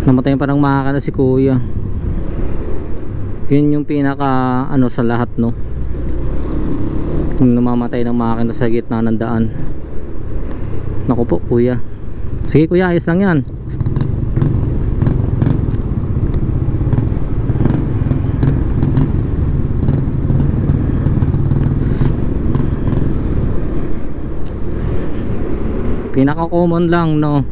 Namatay pa ng makina si kuya. Yun yung pinaka ano sa lahat, no, yung namamatay ng makina sa gitna ng daan. Naku po kuya. Sige kuya, ayos lang yan. Pinaka common lang, no,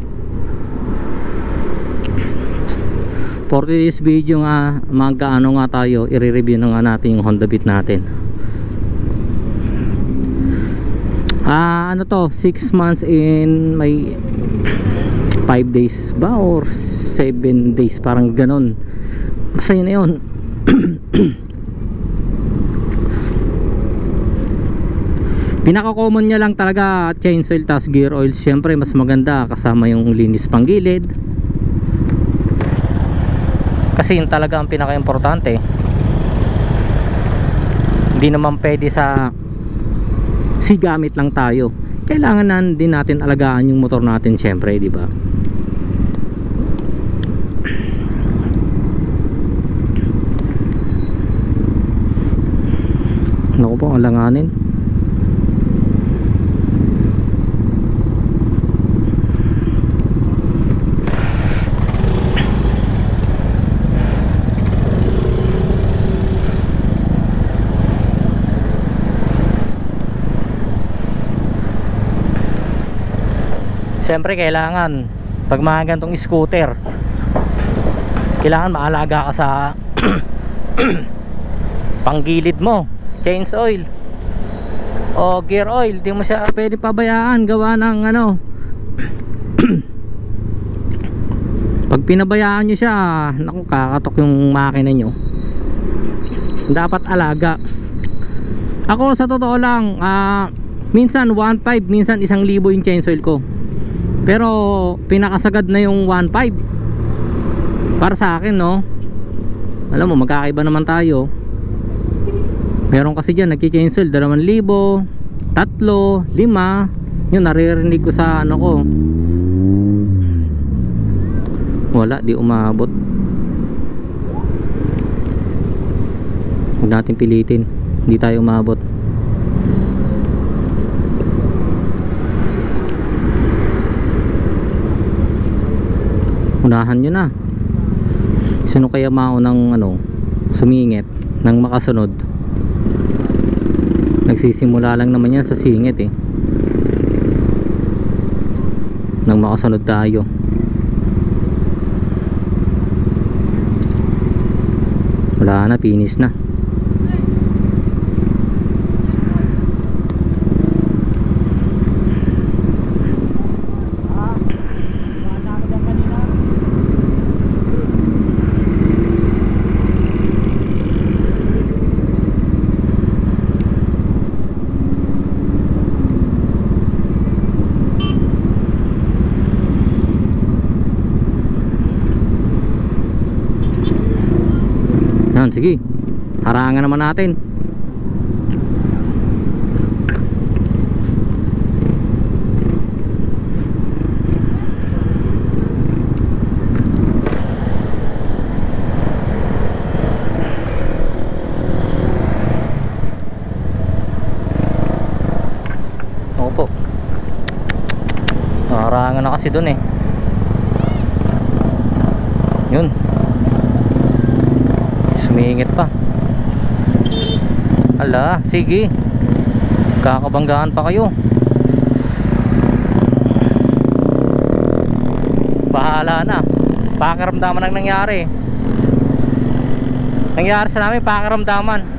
for this video nga, magkaano nga tayo, i-review na nga natin yung Honda Beat natin. Ano to, 6 months in may 5 days ba or 7 days, parang ganon. Basta yun na yun. Pinaka common nya lang talaga chain oil tas gear oil. Siyempre mas maganda kasama yung linis pang gilid, kasi yun talaga ang pinaka importante. Hindi naman pwede sa sigamit lang tayo, kailangan din natin alagaan yung motor natin siyempre, di ba? Naku po, alanganin. Siyempre kailangan pag mga gantong scooter, kailangan maalaga ka sa panggilid mo, chain oil o gear oil. Di mo siya pwede pabayaan, gawa ng ano pag pinabayaan nyo siya, naku, kakatok yung makina nyo. Dapat alaga. Ako sa totoo lang, minsan 1.5, minsan 1,000 yung chain oil ko, pero pinakasagad na yung 1.5 para sa akin, no. Alam mo, magkakaiba naman tayo. Meron kasi dyan nagki-chain oil 2,000, 3, 5. Yun naririnig ko sa ano ko. Wala, di umabot. Huwag natin pilitin, hindi tayo umabot. Unahan nyo na. Sino kaya maunang ano, sumingit nang makasunod? Nagsisimula lang naman yan sa singit eh, nang makasunod tayo. Wala na, finish na. Yan, sige, harangan naman natin. Opo, harangan na kasi dun eh. Yun, sumingit pa. Ala, sige, kakabanggaan pa kayo. Bahala na, pakiramdaman ang nangyari sa namin, pakiramdaman.